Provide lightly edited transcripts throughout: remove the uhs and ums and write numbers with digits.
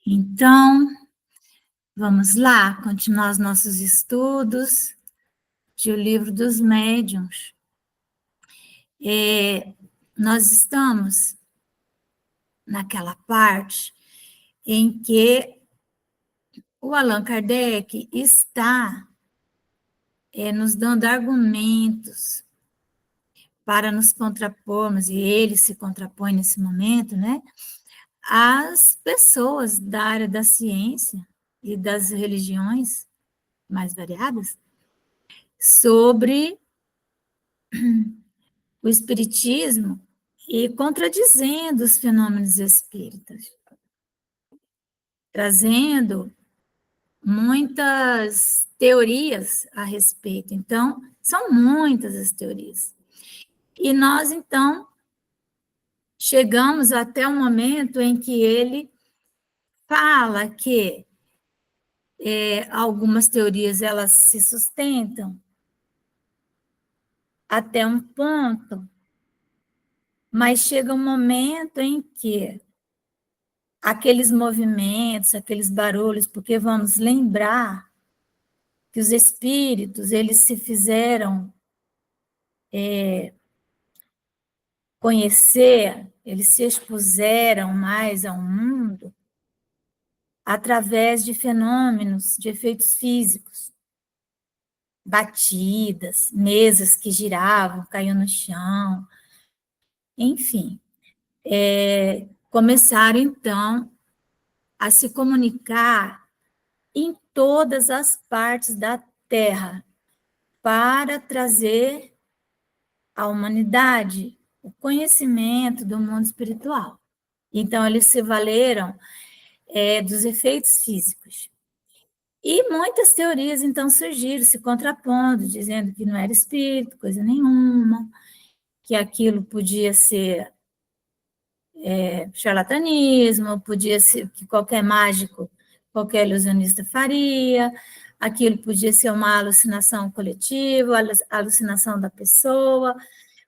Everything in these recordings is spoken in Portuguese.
Então, vamos lá, continuar os nossos estudos de O Livro dos Médiuns. Nós estamos naquela parte em que o Allan Kardec está nos dando argumentos para nos contrapormos, e ele se contrapõe nesse momento, né, às pessoas da área da ciência e das religiões mais variadas, sobre o espiritismo e contradizendo os fenômenos espíritas, trazendo muitas teorias a respeito. Então, são muitas as teorias. E nós, então, chegamos até o momento em que ele fala que algumas teorias elas se sustentam até um ponto, mas chega um momento em que aqueles movimentos, aqueles barulhos, porque vamos lembrar que os espíritos, eles se fizeram conhecer, eles se expuseram mais ao mundo através de fenômenos, de efeitos físicos, batidas, mesas que giravam, caíam no chão, enfim. Começaram, então, a se comunicar em todas as partes da Terra para trazer à humanidade o conhecimento do mundo espiritual. Então, eles se valeram dos efeitos físicos. E muitas teorias, então, surgiram, se contrapondo, dizendo que não era espírito, coisa nenhuma, que aquilo podia ser charlatanismo, podia ser que qualquer mágico, qualquer ilusionista faria, aquilo podia ser uma alucinação coletiva, alucinação da pessoa,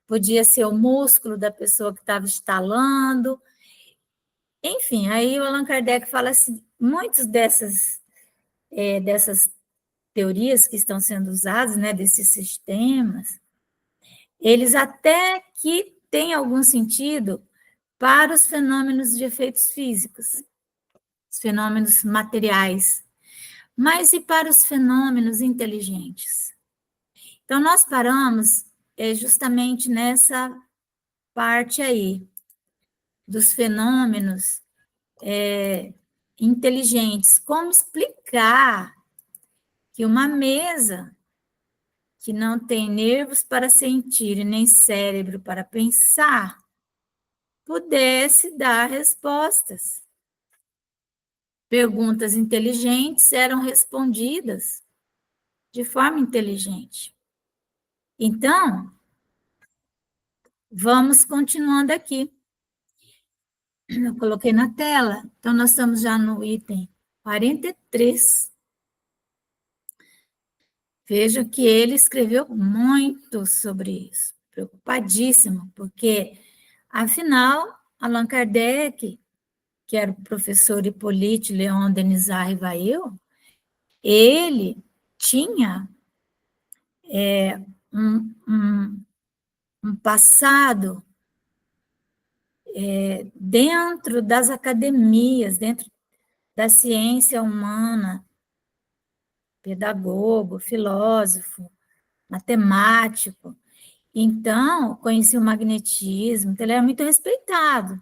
podia ser o músculo da pessoa que estava estalando. Enfim, aí o Allan Kardec fala assim, muitas dessas teorias que estão sendo usadas, né, desses sistemas, eles até que têm algum sentido para os fenômenos de efeitos físicos, os fenômenos materiais, mas e para os fenômenos inteligentes? Então, nós paramos justamente nessa parte aí, dos fenômenos inteligentes. Como explicar que uma mesa que não tem nervos para sentir e nem cérebro para pensar pudesse dar respostas? Perguntas inteligentes eram respondidas de forma inteligente. Então, vamos continuando aqui. Eu coloquei na tela, então nós estamos já no item 43. Veja que ele escreveu muito sobre isso, preocupadíssimo, porque, afinal, Allan Kardec, que era o professor Hippolyte Léon Denisard Rivail, ele tinha um, um, um passado dentro das academias, dentro da ciência humana, pedagogo, filósofo, matemático. Então, conhecia o magnetismo, então ele era muito respeitado.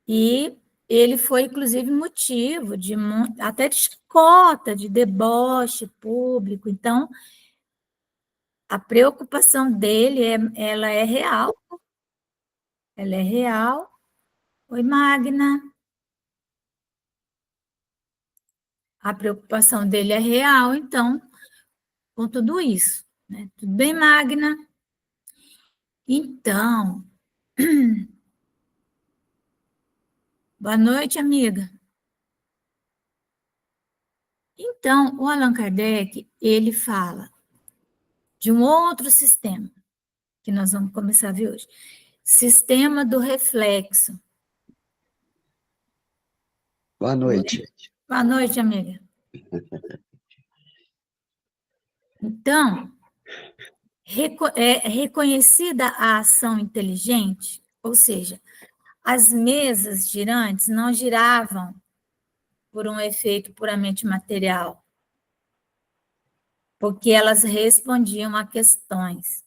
E ele foi, inclusive, motivo de até de chacota, de deboche público. Então, a preocupação dele, ela é real. Ela é real. Oi, Magna. A preocupação dele é real, então, com tudo isso. Né? Tudo bem, Magna? Então, boa noite, amiga. Então, o Allan Kardec, ele fala de um outro sistema, que nós vamos começar a ver hoje. Sistema do reflexo. Boa noite. Boa noite, amiga. Então, reconhecida a ação inteligente, ou seja, as mesas girantes não giravam por um efeito puramente material, porque elas respondiam a questões.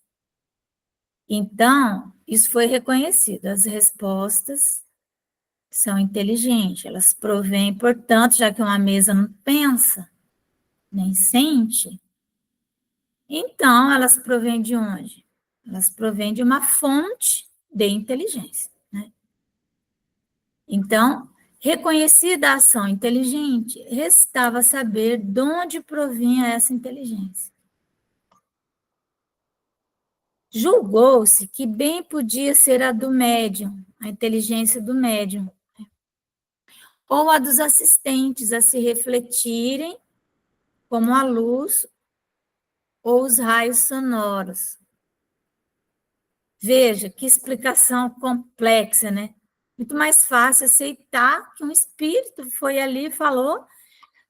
Então, isso foi reconhecido. As respostas são inteligentes, elas provêm, portanto, já que uma mesa não pensa, nem sente, então elas provêm de onde? Elas provêm de uma fonte de inteligência, né? Então, reconhecida a ação inteligente, restava saber de onde provinha essa inteligência. Julgou-se que bem podia ser a do médium, a inteligência do médium, ou a dos assistentes a se refletirem como a luz ou os raios sonoros. Veja que explicação complexa, né? Muito mais fácil aceitar que um espírito foi ali e falou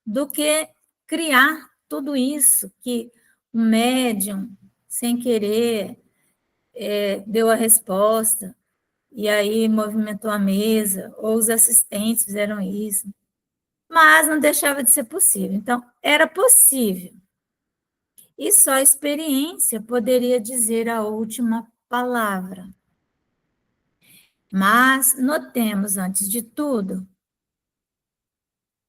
do que criar tudo isso que o médium, sem querer, deu a resposta, e aí movimentou a mesa, ou os assistentes fizeram isso. Mas não deixava de ser possível. Então, era possível. E só a experiência poderia dizer a última palavra. Mas notemos, antes de tudo,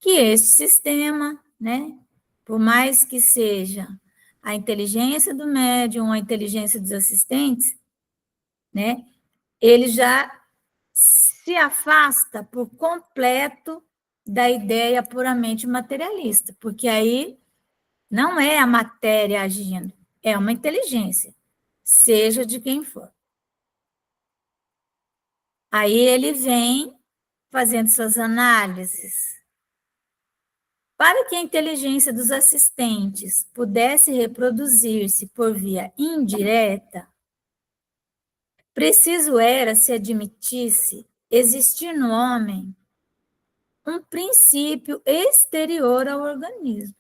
que este sistema, né, por mais que seja a inteligência do médium, a inteligência dos assistentes, né, ele já se afasta por completo da ideia puramente materialista, porque aí não é a matéria agindo, é uma inteligência, seja de quem for. Aí ele vem fazendo suas análises. Para que a inteligência dos assistentes pudesse reproduzir-se por via indireta, preciso era se admitisse existir no homem um princípio exterior ao organismo.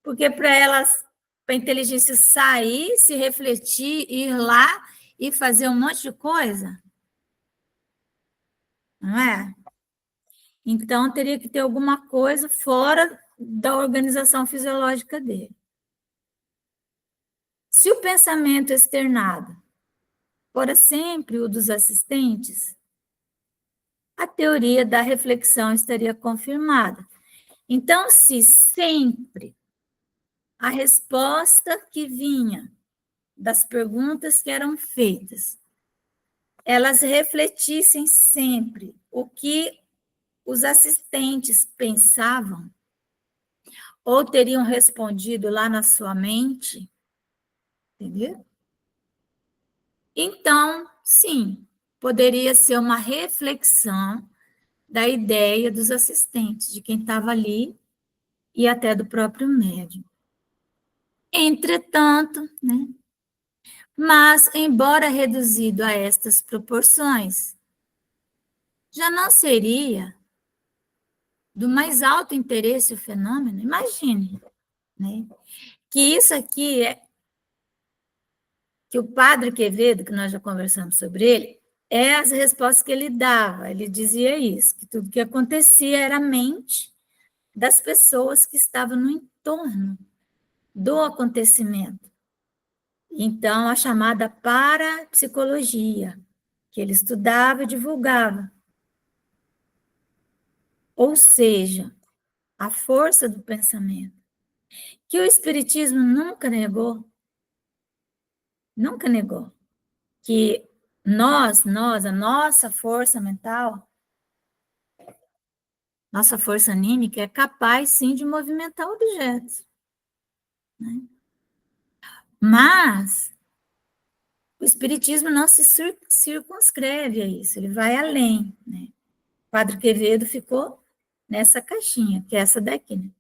Porque para a inteligência sair, se refletir, ir lá e fazer um monte de coisa, não é? Então, teria que ter alguma coisa fora da organização fisiológica dele. Se o pensamento externado fora sempre o dos assistentes, a teoria da reflexão estaria confirmada. Então, se sempre a resposta que vinha das perguntas que eram feitas, elas refletissem sempre o que os assistentes pensavam, ou teriam respondido lá na sua mente, entendeu? Então, sim, poderia ser uma reflexão da ideia dos assistentes, de quem estava ali e até do próprio médium. Entretanto, né? Mas, embora reduzido a estas proporções, já não seria do mais alto interesse o fenômeno? Imagine, né? Que isso aqui é que o padre Quevedo, que nós já conversamos sobre ele, é as respostas que ele dava. Ele dizia isso, que tudo que acontecia era a mente das pessoas que estavam no entorno do acontecimento. Então, a chamada parapsicologia, que ele estudava e divulgava. Ou seja, a força do pensamento, que o Espiritismo nunca negou, que a nossa força mental, nossa força anímica é capaz, sim, de movimentar objetos. Né? Mas o Espiritismo não se circunscreve a isso, ele vai além. Né? O Padre Quevedo ficou nessa caixinha, que é essa daqui. Né?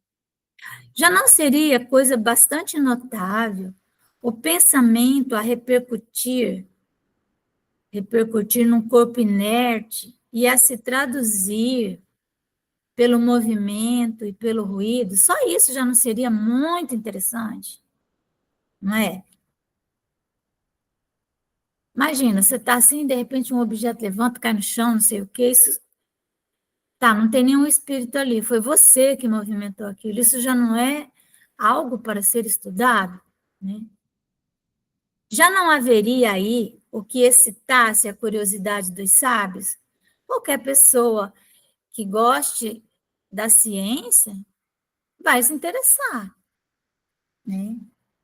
Já não seria coisa bastante notável o pensamento a repercutir num corpo inerte e a se traduzir pelo movimento e pelo ruído, só isso já não seria muito interessante, não é? Imagina, você está assim, de repente um objeto levanta, cai no chão, não sei o que, isso. Tá, não tem nenhum espírito ali, foi você que movimentou aquilo, isso já não é algo para ser estudado, né? Já não haveria aí o que excitasse a curiosidade dos sábios? Qualquer pessoa que goste da ciência vai se interessar, né?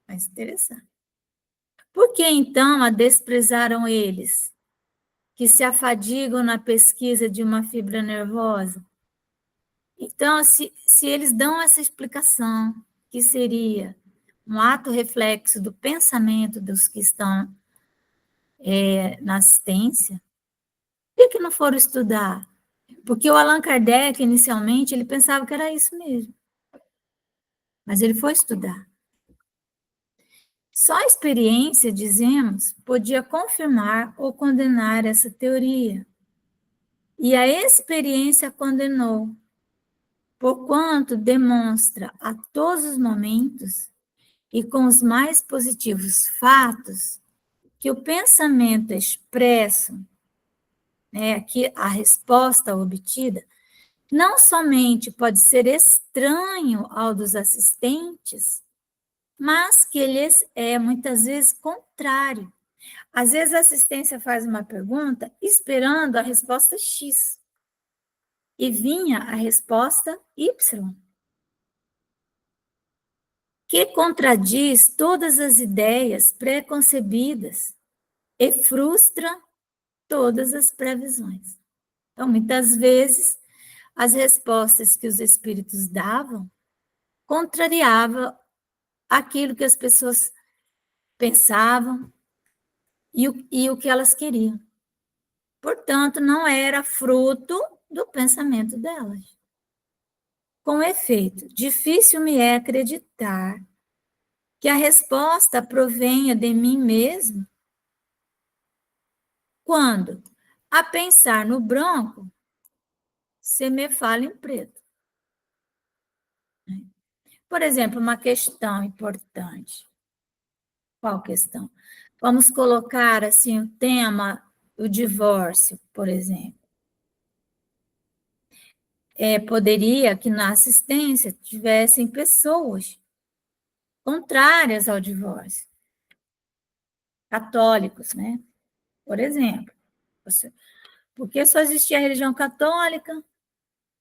Vai se interessar. Por que então a desprezaram eles, que se afadigam na pesquisa de uma fibra nervosa? Então, se eles dão essa explicação, que seria um ato reflexo do pensamento dos que estão na assistência, por que não foram estudar? Porque o Allan Kardec, inicialmente, ele pensava que era isso mesmo. Mas ele foi estudar. Só a experiência, dizemos, podia confirmar ou condenar essa teoria. E a experiência condenou, porquanto demonstra a todos os momentos e com os mais positivos fatos que o pensamento expresso, né, que a resposta obtida, não somente pode ser estranho ao dos assistentes, mas que ele é muitas vezes contrário. Às vezes a assistência faz uma pergunta esperando a resposta X e vinha a resposta Y, que contradiz todas as ideias pré-concebidas e frustra todas as previsões. Então, muitas vezes, as respostas que os espíritos davam contrariavam aquilo que as pessoas pensavam e o que elas queriam. Portanto, não era fruto do pensamento delas. Com efeito, difícil me é acreditar que a resposta provenha de mim mesmo quando, a pensar no branco, se me fala em preto. Por exemplo, uma questão importante. Qual questão? Vamos colocar assim o tema do divórcio, por exemplo. Poderia que na assistência tivessem pessoas contrárias ao divórcio, católicos, né? Por exemplo, porque só existia a religião católica,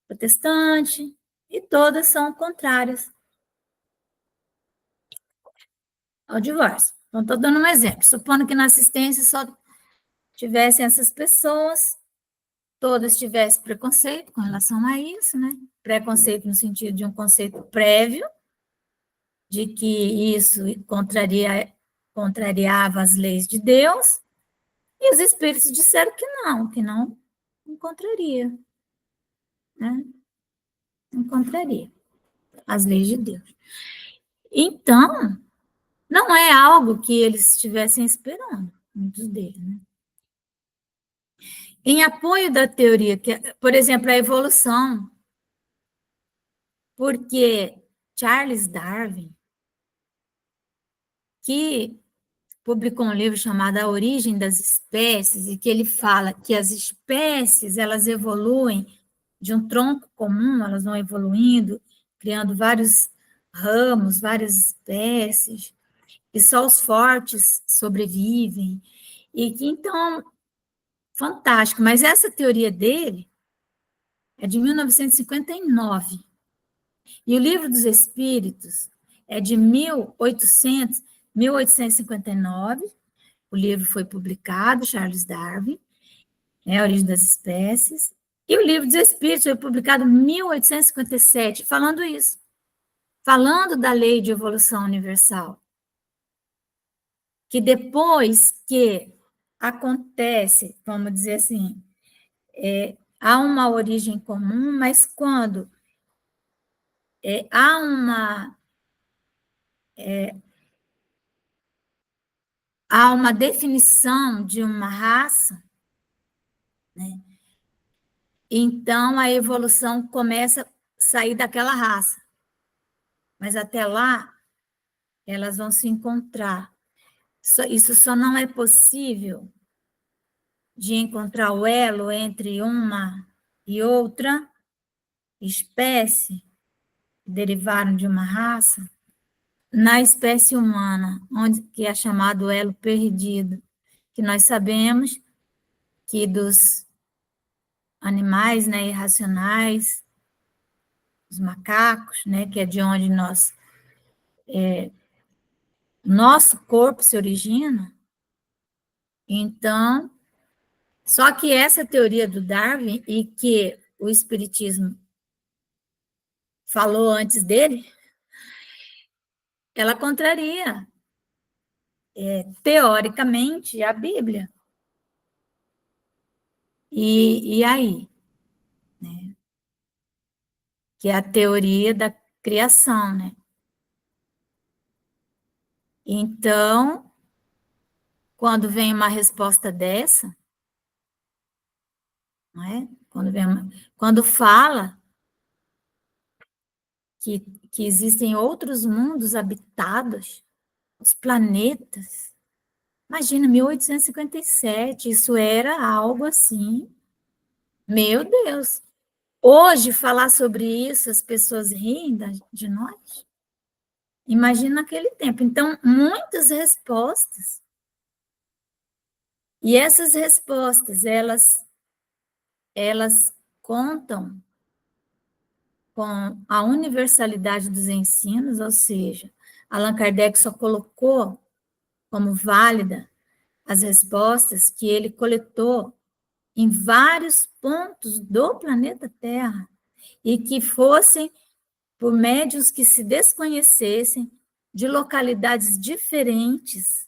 protestante, e todas são contrárias ao divórcio. Então, estou dando um exemplo. Supondo que na assistência só tivessem essas pessoas, todas tivessem preconceito com relação a isso, né? Preconceito no sentido de um conceito prévio, de que isso contrariava as leis de Deus, e os espíritos disseram que não contraria, né? Não contraria as leis de Deus. Então, não é algo que eles estivessem esperando, muitos deles, né? Em apoio da teoria, por exemplo, a evolução, porque Charles Darwin, que publicou um livro chamado A Origem das Espécies, e que ele fala que as espécies, elas evoluem de um tronco comum, elas vão evoluindo, criando vários ramos, várias espécies, e só os fortes sobrevivem, e que, então, fantástico, mas essa teoria dele é de 1959, e o Livro dos Espíritos é de 1859, o livro foi publicado, Charles Darwin, né, A Origem das Espécies, e o Livro dos Espíritos foi publicado em 1857, falando isso, falando da lei de evolução universal, que depois que acontece, vamos dizer assim, há uma origem comum, mas quando há uma definição de uma raça, né, então a evolução começa a sair daquela raça. Mas até lá, elas vão se encontrar. Isso só não é possível de encontrar o elo entre uma e outra espécie que derivaram de uma raça na espécie humana, onde que é chamado elo perdido, que nós sabemos que dos animais, né, irracionais, os macacos, né, que é de onde nosso corpo se origina. Então, só que essa teoria do Darwin e que o espiritismo falou antes dele, ela contraria teoricamente a Bíblia. E aí, né? Que é a teoria da criação, né? Então, quando vem uma resposta dessa, não é? Quando fala que, que existem outros mundos habitados, os planetas. Imagina, 1857, isso era algo assim, meu Deus. Hoje, falar sobre isso, as pessoas riem de nós. Imagina naquele tempo. Então, muitas respostas. E essas respostas, elas contam com a universalidade dos ensinos, ou seja, Allan Kardec só colocou como válida as respostas que ele coletou em vários pontos do planeta Terra e que fossem por médios que se desconhecessem de localidades diferentes,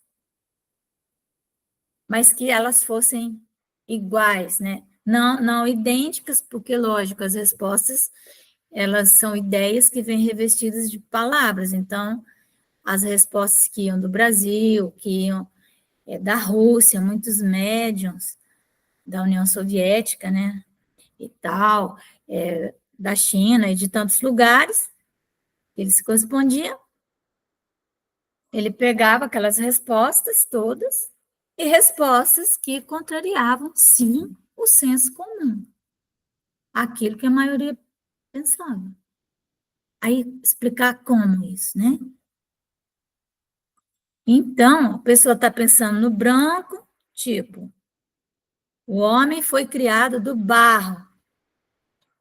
mas que elas fossem iguais, né? Não idênticas, porque, lógico, as respostas, elas são ideias que vêm revestidas de palavras. Então, as respostas que iam do Brasil, que iam da Rússia, muitos médiums da União Soviética, né? E tal, da China e de tantos lugares, eles se correspondiam. Ele pegava aquelas respostas todas e respostas que contrariavam, sim, o senso comum, aquilo que a maioria pensava. Aí, explicar como isso, né? Então, a pessoa está pensando no branco, tipo, o homem foi criado do barro.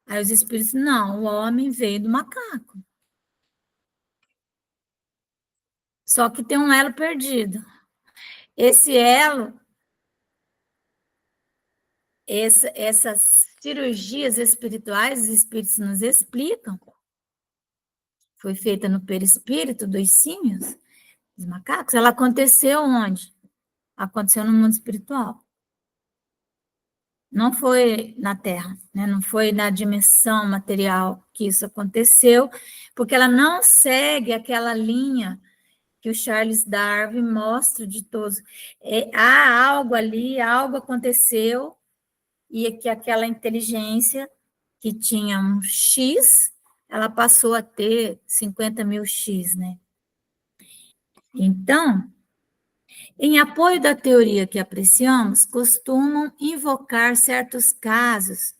Aí os espíritos, não, o homem veio do macaco. Só que tem um elo perdido. Esse elo, essas cirurgias espirituais, os espíritos nos explicam, foi feita no perispírito dos símios, dos macacos, ela aconteceu onde? Aconteceu no mundo espiritual. Não foi na Terra, né? Não foi na dimensão material que isso aconteceu, porque ela não segue aquela linha que o Charles Darwin mostra de todos. Há algo ali, algo aconteceu, e que aquela inteligência que tinha um X, ela passou a ter 50 mil X, né? Então, em apoio da teoria que apreciamos, costumam invocar certos casos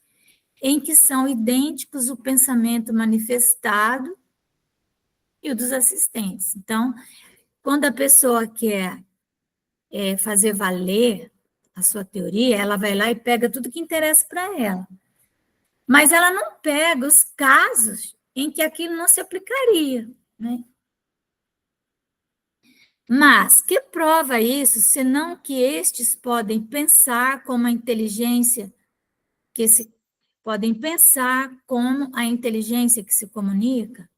em que são idênticos o pensamento manifestado e o dos assistentes. Então, quando a pessoa quer fazer valer a sua teoria, ela vai lá e pega tudo que interessa para ela. Mas ela não pega os casos em que aquilo não se aplicaria, né? Mas que prova isso, senão que estes podem pensar como a inteligência podem pensar como a inteligência que se comunica?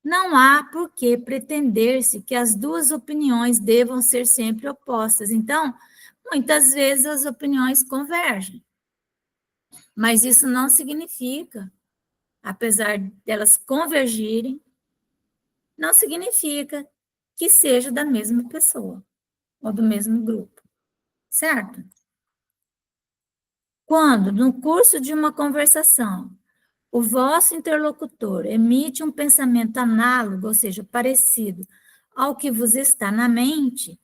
Não há por que pretender-se que as duas opiniões devam ser sempre opostas. Então, muitas vezes as opiniões convergem, mas isso não significa, apesar delas convergirem, não significa que seja da mesma pessoa ou do mesmo grupo, certo? Quando, no curso de uma conversação, o vosso interlocutor emite um pensamento análogo, ou seja, parecido ao que vos está na mente,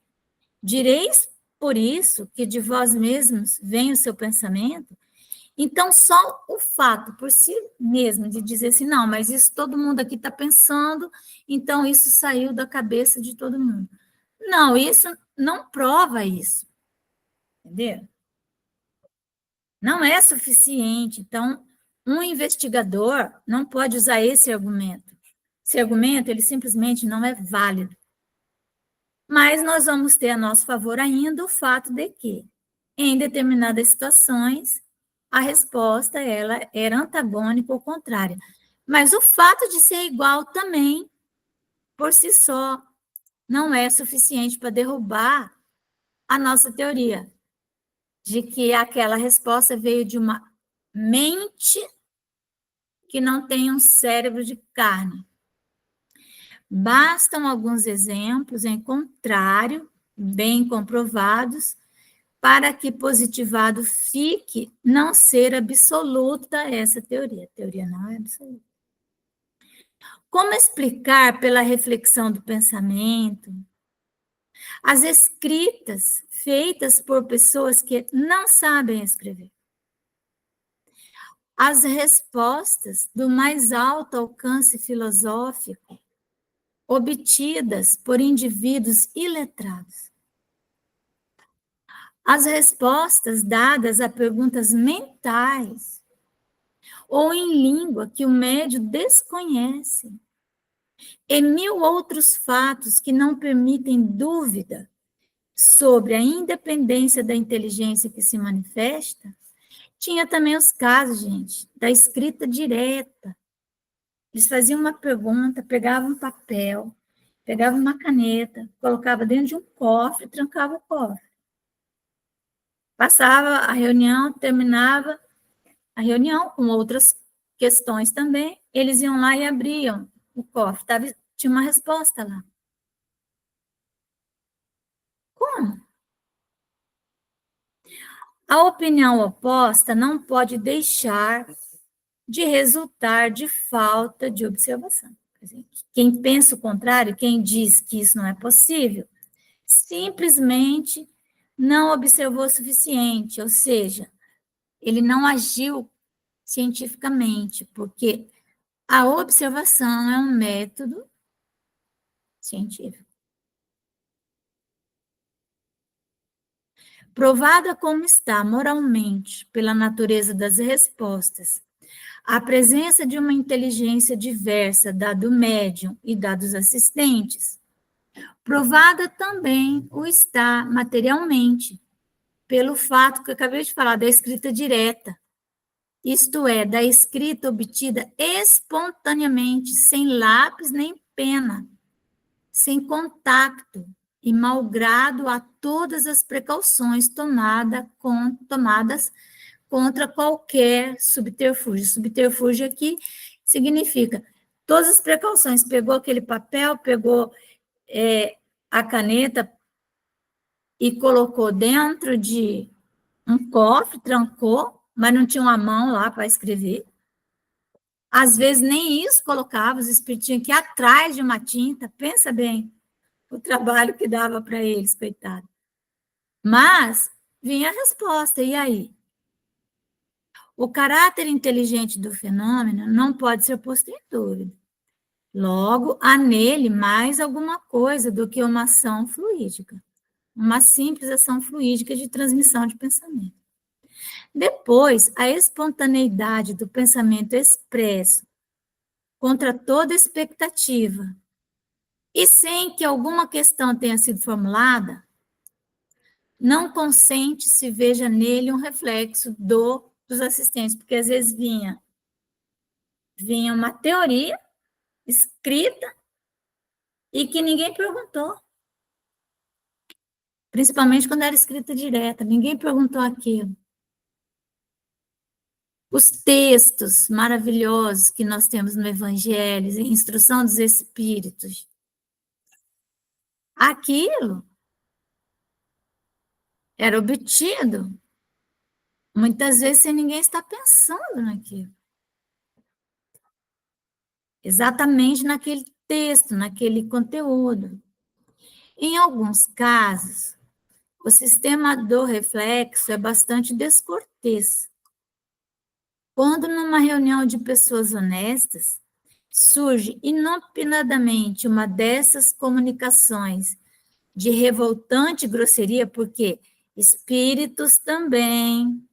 direis por isso que de vós mesmos vem o seu pensamento? Então, só o fato por si mesmo de dizer assim, não, mas isso todo mundo aqui está pensando, então isso saiu da cabeça de todo mundo. Não, isso não prova isso, entendeu? Não é suficiente. Então, um investigador não pode usar esse argumento. Esse argumento, ele simplesmente não é válido. Mas nós vamos ter a nosso favor ainda o fato de que, em determinadas situações, a resposta ela era antagônica ou contrária. Mas o fato de ser igual também, por si só, não é suficiente para derrubar a nossa teoria de que aquela resposta veio de uma mente que não tem um cérebro de carne. Bastam alguns exemplos em contrário, bem comprovados, para que positivado fique não ser absoluta essa teoria. A teoria não é absoluta. Como explicar pela reflexão do pensamento as escritas feitas por pessoas que não sabem escrever? As respostas do mais alto alcance filosófico obtidas por indivíduos iletrados. As respostas dadas a perguntas mentais ou em língua que o médio desconhece, e mil outros fatos que não permitem dúvida sobre a independência da inteligência que se manifesta. Tinha também os casos, gente, da escrita direta. Eles faziam uma pergunta, pegavam um papel, pegavam uma caneta, colocava dentro de um cofre e trancava o cofre. Passava a reunião, terminava a reunião com outras questões também, eles iam lá e abriam o cofre, tinha uma resposta lá. Como? A opinião oposta não pode deixar de resultar de falta de observação. Quem pensa o contrário, quem diz que isso não é possível, simplesmente não observou o suficiente, ou seja, ele não agiu cientificamente, porque a observação é um método científico. Provada como está moralmente pela natureza das respostas, a presença de uma inteligência diversa da do médium e da dos assistentes, provada também o está materialmente, pelo fato que eu acabei de falar da escrita direta, isto é, da escrita obtida espontaneamente, sem lápis nem pena, sem contato e malgrado a todas as precauções tomadas contra qualquer subterfúgio. Subterfúgio aqui significa todas as precauções. Pegou aquele papel, pegou a caneta e colocou dentro de um cofre, trancou, mas não tinha uma mão lá para escrever. Às vezes nem isso colocava, os espíritos tinham que ir atrás de uma tinta, pensa bem o trabalho que dava para eles, coitado. Mas vinha a resposta, e aí? O caráter inteligente do fenômeno não pode ser posto em dúvida. Logo, há nele mais alguma coisa do que uma ação fluídica, uma simples ação fluídica de transmissão de pensamento. Depois, a espontaneidade do pensamento expresso, contra toda expectativa, e sem que alguma questão tenha sido formulada, não consente se veja nele um reflexo dos assistentes, porque às vezes vinha uma teoria escrita e que ninguém perguntou. Principalmente quando era escrita direta, ninguém perguntou aquilo. Os textos maravilhosos que nós temos no Evangelho, Instrução dos Espíritos, aquilo era obtido Muitas vezes sem ninguém estar pensando naquilo. Exatamente naquele texto, naquele conteúdo. Em alguns casos, o sistema do reflexo é bastante descortês. Quando, numa reunião de pessoas honestas, surge inopinadamente uma dessas comunicações de revoltante grosseria, porque espíritos também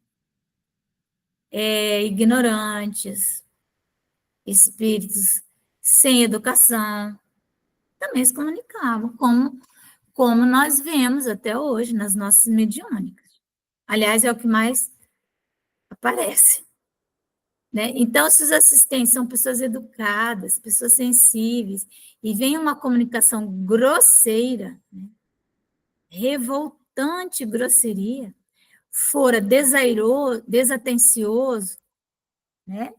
ignorantes, espíritos sem educação, também se comunicavam, como nós vemos até hoje nas nossas mediúnicas. Aliás, é o que mais aparece. Né? Então, se os assistentes são pessoas educadas, pessoas sensíveis, e vem uma comunicação grosseira, né? Revoltante grosseria, fora desatencioso, né?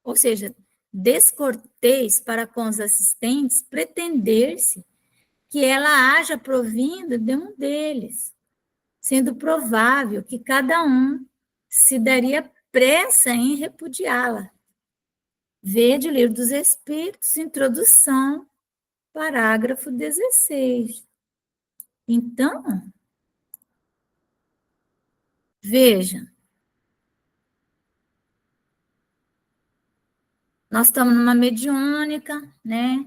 Ou seja, descortês para com os assistentes, pretender-se que ela haja provindo de um deles, sendo provável que cada um se daria pressa em repudiá-la. Vede o Livro dos Espíritos, introdução, parágrafo 16. Então, veja, nós estamos numa mediúnica, né?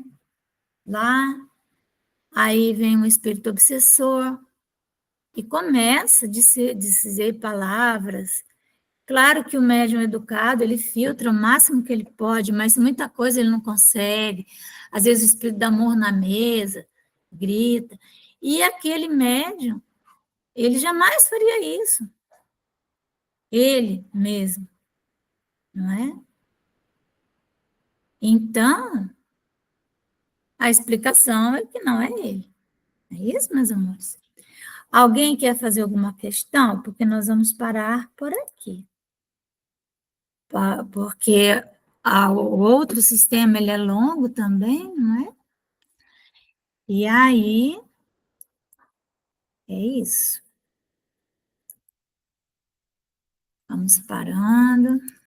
Lá, aí vem um espírito obsessor e começa a dizer palavras. Claro que o médium educado, ele filtra o máximo que ele pode, mas muita coisa ele não consegue. Às vezes o espírito dá amor na mesa, grita. E aquele médium, ele jamais faria isso. Ele mesmo, não é? Então, a explicação é que não é ele. É isso, meus amores? Alguém quer fazer alguma questão? Porque nós vamos parar por aqui. Porque o outro sistema ele é longo também, não é? E aí, é isso. Vamos parando.